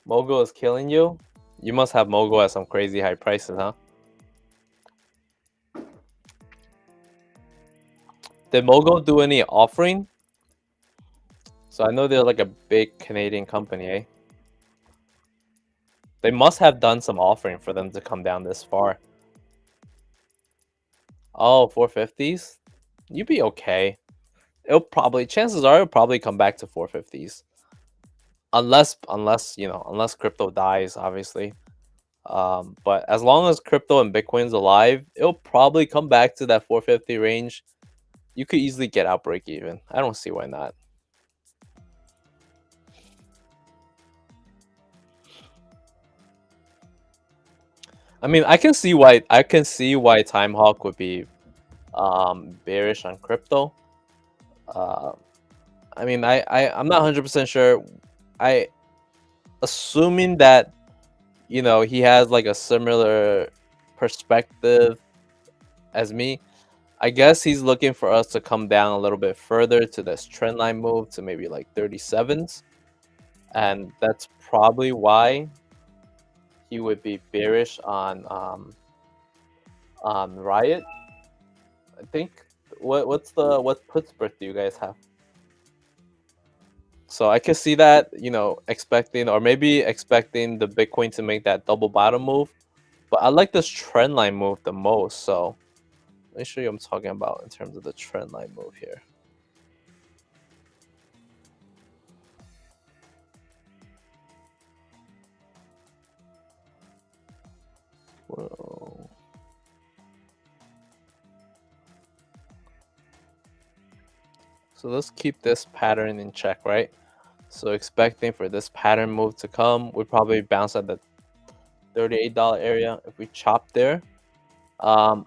Mogo is killing you? You must have Mogo at some crazy high prices, huh? Did Mogo do any offering? So I know they're like a big Canadian company, eh? They must have done some offering for them to come down this far. Oh, 450s? You'd be okay. Chances are it'll probably come back to 450s. Unless crypto dies, obviously. But as long as crypto and Bitcoin's alive, it'll probably come back to that 450 range. You could easily get out break even. I don't see why not. I mean, I can see why Time Hawk would be bearish on crypto. I mean, I'm not 100% sure. Assuming that he has like a similar perspective as me. I guess he's looking for us to come down a little bit further to this trend line move to maybe like 37s, and that's probably why he would be bearish on Riot. I think. What put spread do you guys have? So I can see that, expecting the Bitcoin to make that double bottom move. But I like this trend line move the most. So let me show you what I'm talking about in terms of the trend line move here. Whoa. So let's keep this pattern in check, right? So expecting for this pattern move to come, we probably bounce at the $38 area. If we chop there, oh,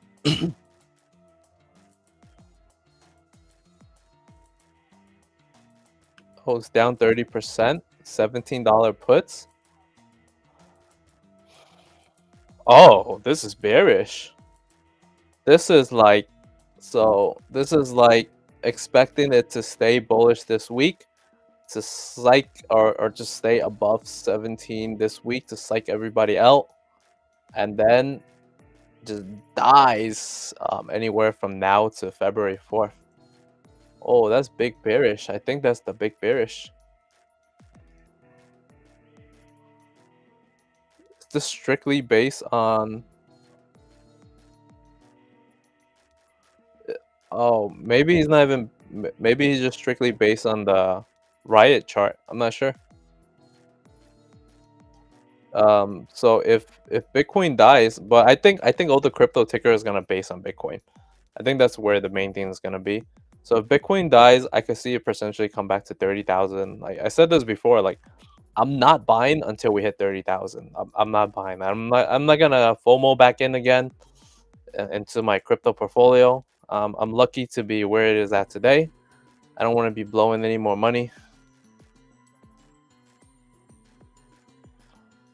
it's down 30%, $17 puts. Oh, this is bearish. This is like, so this is like expecting it to stay bullish this week, to psych or just stay above 17 this week to psych everybody out, and then just dies anywhere from now to February 4th. Oh, that's big bearish. I think that's the big bearish. Is this strictly based on... Oh, maybe he's not even... Maybe he's just strictly based on the Riot chart. I'm not sure. So if Bitcoin dies, but I think all the crypto ticker is gonna base on Bitcoin. I think that's where the main thing is gonna be. So if Bitcoin dies, I could see it potentially come back to 30,000. Like I said this before, like I'm not buying until we hit 30,000. I'm not buying. I'm not gonna FOMO back in again into my crypto portfolio. I'm lucky to be where it is at today. I don't want to be blowing any more money.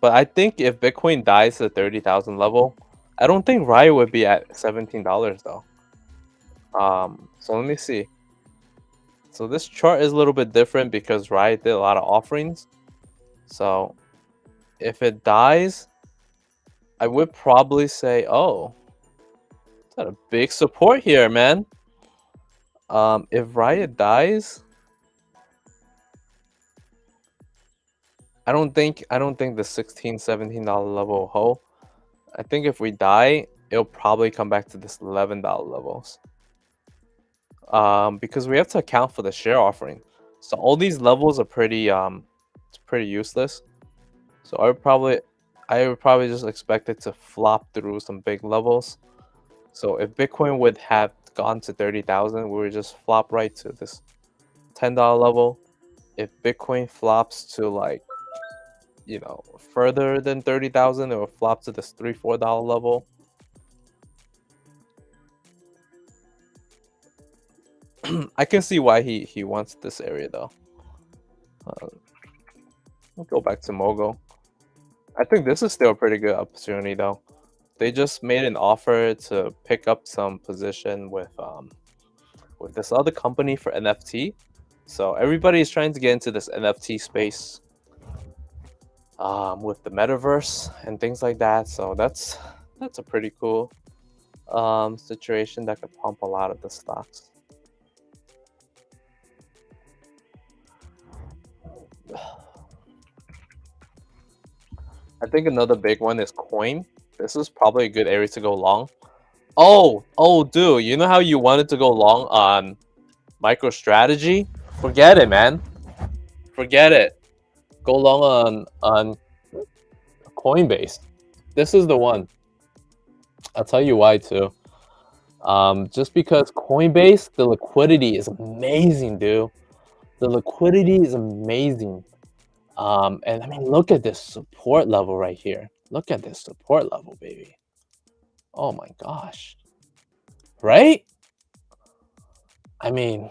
But I think if Bitcoin dies to the 30,000 level, I don't think Riot would be at $17 though. So let me see. So this chart is a little bit different because Riot did a lot of offerings. So if it dies, I would probably say, oh, it's got a big support here, man. If Riot dies, I don't think the $16, $17 level will hold. I think if we die, it'll probably come back to this $11 levels. Because we have to account for the share offering. So all these levels are pretty it's pretty useless. So I would probably just expect it to flop through some big levels. So if Bitcoin would have gone to 30,000, we would just flop right to this $10 level. If Bitcoin flops to like, you know, further than 30,000, it will flop to this $3-4 level. I can see why he wants this area though. We'll go back to Mogo. I think this is still a pretty good opportunity though. They just made an offer to pick up some position with this other company for NFT. So everybody is trying to get into this NFT space with the metaverse and things like that. So that's a pretty cool situation that could pump a lot of the stocks. I think another big one is coin. This is probably a good area to go long. Oh, dude, you know how you wanted to go long on MicroStrategy? Forget it, man. Forget it. Go long on Coinbase. This is the one. I'll tell you why too. Just because Coinbase, the liquidity is amazing, dude. The liquidity is amazing. And I mean, look at this support level right here. Look at this support level, baby. Oh my gosh. Right? I mean,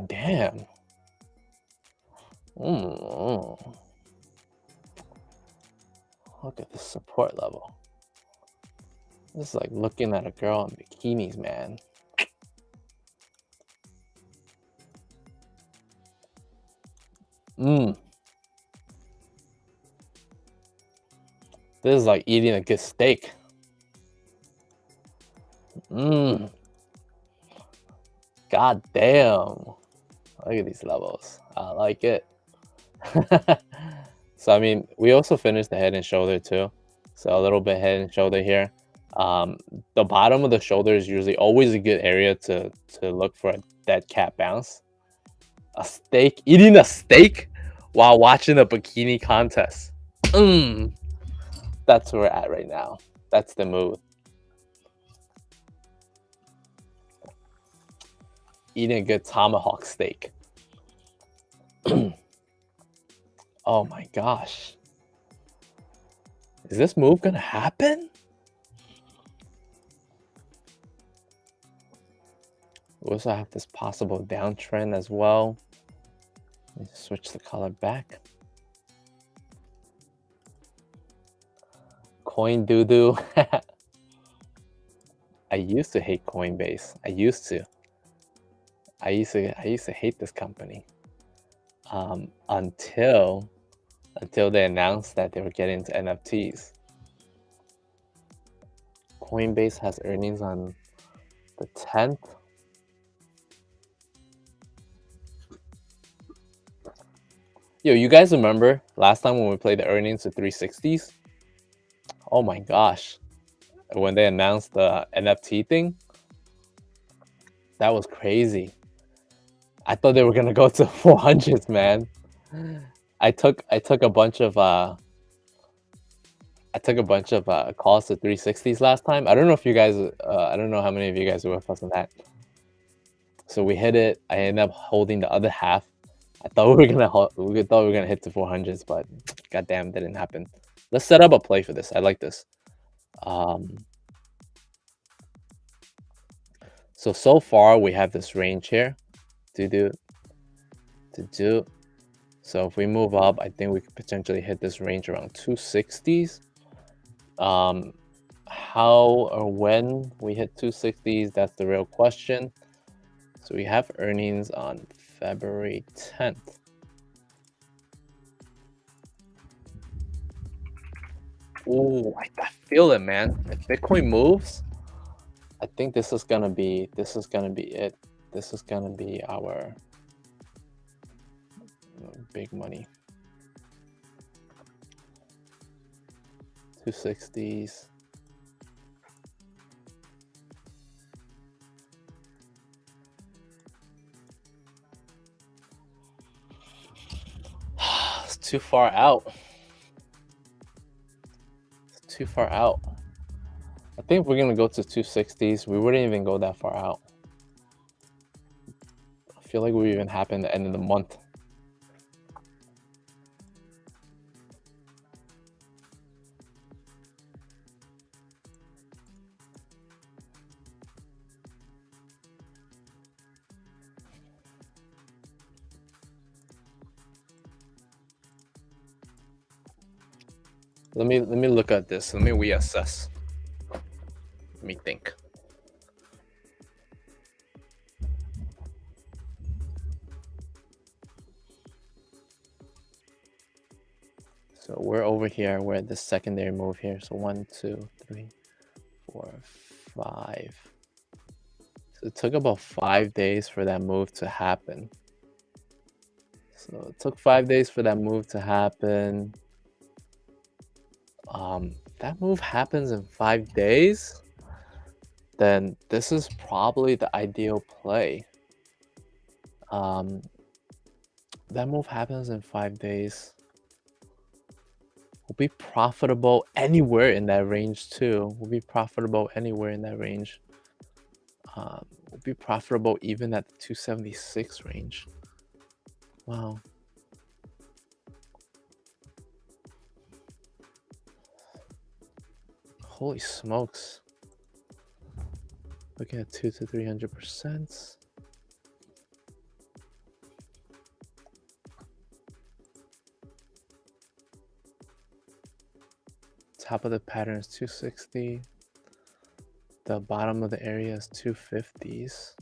damn. Look at this support level. This is like looking at a girl in bikinis, man. This is like eating a good steak. God damn. Look at these levels. I like it. So I mean, we also finished the head and shoulder too. So a little bit head and shoulder here. The bottom of the shoulder is usually always a good area to look for a dead cat bounce. A steak, eating a steak while watching a bikini contest. That's where we're at right now. That's the move. Eating a good tomahawk steak. Oh my gosh. Is this move gonna happen? We also have this possible downtrend as well. Let me switch the color back. Coin doo-doo. I used to hate Coinbase. I used to hate this company. Until they announced that they were getting into NFTs. Coinbase has earnings on the 10th. Yo, you guys remember last time when we played the earnings of 360s? Oh my gosh. When they announced the NFT thing, that was crazy. I thought they were gonna go to 400s, man. I took a bunch of calls to 360s last time. I don't know if you guys I don't know how many of you guys were with us on that. So we hit it. I ended up holding the other half. I thought we were gonna hit to 400s, but goddamn, that didn't happen. Let's set up a play for this. I like this. So far we have this range here to do. So if we move up, I think we could potentially hit this range around 260s. How or when we hit 260s, that's the real question. So we have earnings on February 10th. Ooh, I feel it, man. If Bitcoin moves, I think this is gonna be it. This is gonna be our big money. 260s. It's too far out. It's too far out. I think if we're gonna go to 260s, we wouldn't even go that far out. I feel like we even happen at the end of the month. Let me look at this. Let me reassess. Let me think. So we're over here. We're at the secondary move here. So 1, 2, 3, 4, 5. So it took about 5 days for that move to happen. So it took 5 days for that move to happen. That move happens in 5 days, then this is probably the ideal play. That move happens in 5 days. We'll be profitable anywhere in that range too. We'll be profitable anywhere in that range. We'll be profitable even at the 276 range. Wow. Holy smokes. Looking at 200 to 300%. Top of the pattern is 260. The bottom of the area is 250s.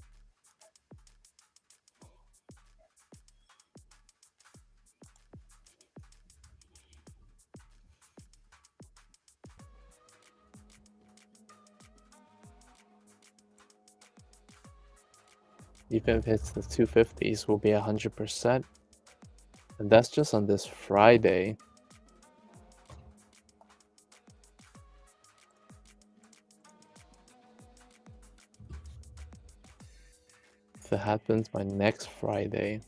Even if it's the 250s, will be 100%. And that's just on this Friday. If it happens by next Friday,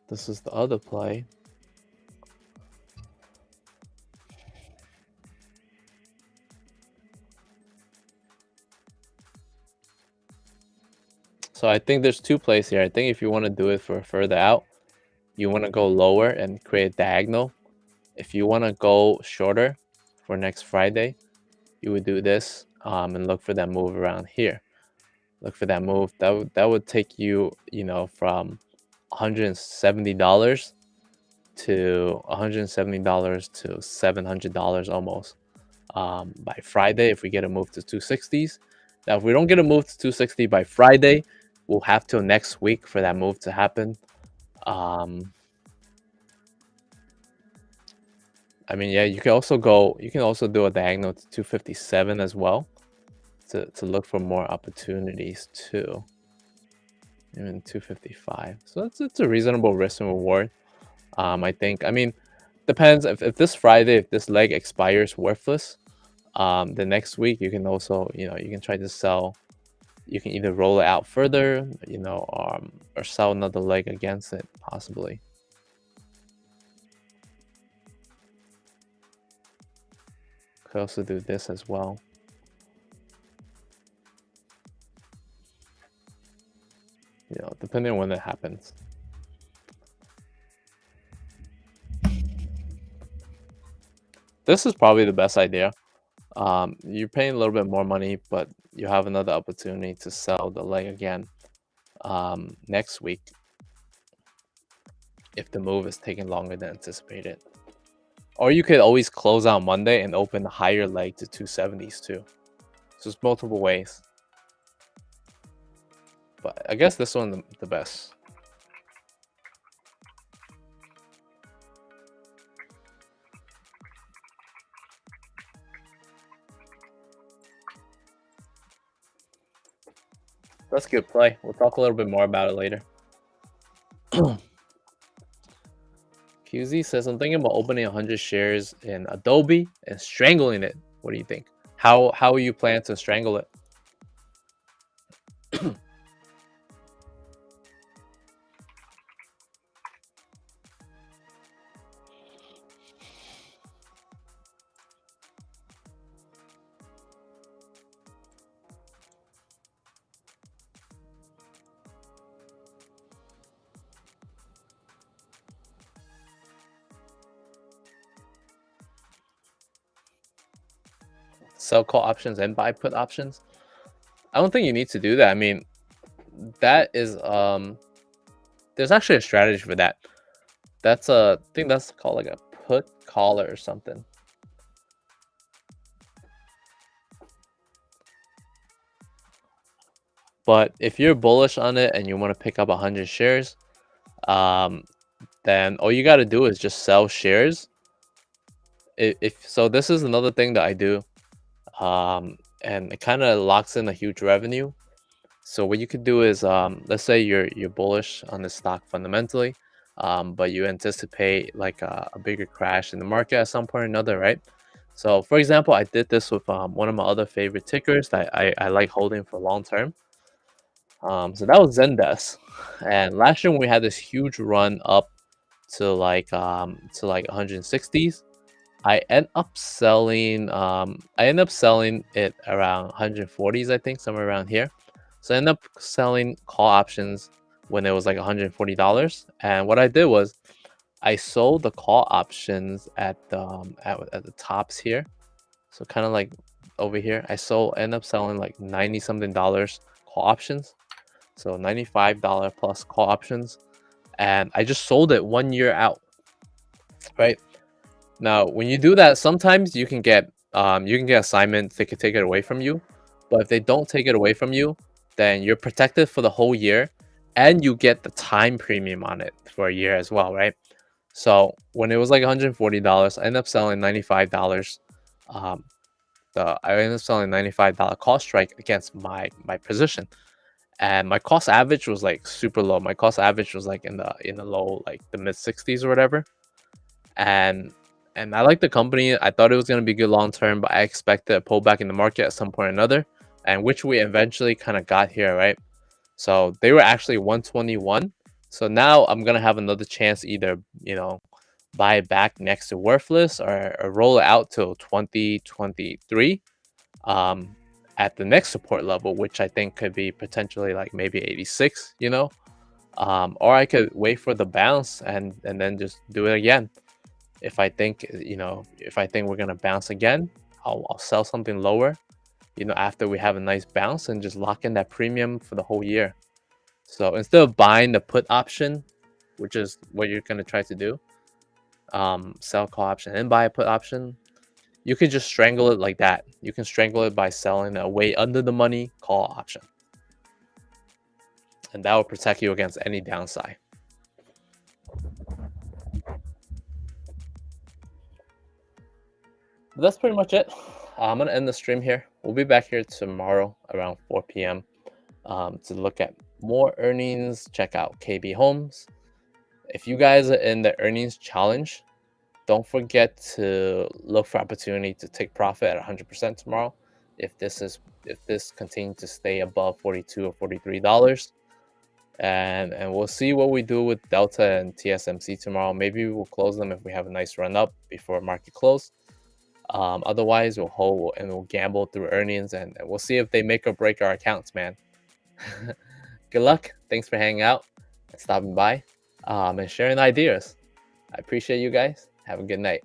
this is the other play. So I think there's two plays here. I think if you want to do it for further out, you want to go lower and create a diagonal. If you want to go shorter for next Friday, you would do this and look for that move around here. Look for that move. That would take you, from $170 to $170 to $700 almost by Friday if we get a move to 260s. Now, if we don't get a move to 260 by Friday, we'll have till next week for that move to happen. I mean, yeah, you can also do a diagonal to 257 as well to look for more opportunities too. Even 255. So it's a reasonable risk and reward. I think. I mean, depends if this Friday, if this leg expires worthless, the next week you can also, you can try to sell. You can either roll it out further, or sell another leg against it, possibly. Could also do this as well. Depending on when it happens. This is probably the best idea. You're paying a little bit more money, but you have another opportunity to sell the leg again next week if the move is taking longer than anticipated. Or you could always close out Monday and open the higher leg to 270s too. So it's multiple ways. But I guess this one's the best. That's a good play. We'll talk a little bit more about it later. QZ says, I'm thinking about opening 100 shares in Adobe and strangling it. What do you think? How you plan to strangle it? Sell call options and buy put options? I don't think you need to do that. I mean, that is there's actually a strategy for that. That's I think that's called like a put caller or something. But if you're bullish on it and you want to pick up 100 shares, then all you got to do is just sell shares. If so, this is another thing that I do, and it kind of locks in a huge revenue. So what you could do is, let's say you're bullish on the stock fundamentally, but you anticipate like a bigger crash in the market at some point or another, right? So for example, I did this with one of my other favorite tickers that I like holding for long term. So that was Zendesk, and last year when we had this huge run up to like 160s, I end up selling it around 140s, I think, somewhere around here. So I end up selling call options when it was like $140. And what I did was I sold the call options at the tops here. So kind of like over here, end up selling like 90 something dollars call options. So $95 plus call options. And I just sold it 1 year out. Right? Now, when you do that, sometimes you can get assignments they could take it away from you. But if they don't take it away from you, then you're protected for the whole year, and you get the time premium on it for a year as well, right? So when it was like $140, I ended up selling $95. I ended up selling $95 call strike against my position, and my cost average was like super low. My cost average was like in the low, like the mid 60s or whatever, and I like the company. I thought it was going to be good long term, but I expected a pullback in the market at some point or another, and which we eventually kind of got here, right? So they were actually 121. So now I'm going to have another chance, either, buy it back next to worthless, or roll it out till 2023. at the next support level, which I think could be potentially like maybe 86, you know. Or I could wait for the bounce and then just do it again. If I think, if I think we're gonna bounce again, I'll sell something lower, after we have a nice bounce, and just lock in that premium for the whole year. So instead of buying the put option, which is what you're gonna try to do, sell call option and buy a put option, you can just strangle it like that. You can strangle it by selling a way under the money call option, and that will protect you against any downside. But that's pretty much it. I'm gonna end the stream here. We'll be back here tomorrow around 4 p.m. To look at more earnings. Check out KB Homes. If you guys are in the earnings challenge, don't forget to look for opportunity to take profit at 100% tomorrow. If this continues to stay above $42 or $43, and we'll see what we do with Delta and TSMC tomorrow. Maybe we'll close them if we have a nice run up before market close. Otherwise, we'll hold and we'll gamble through earnings, and we'll see if they make or break our accounts, man. Good luck. Thanks for hanging out and stopping by, and sharing ideas. I appreciate you guys. Have a good night.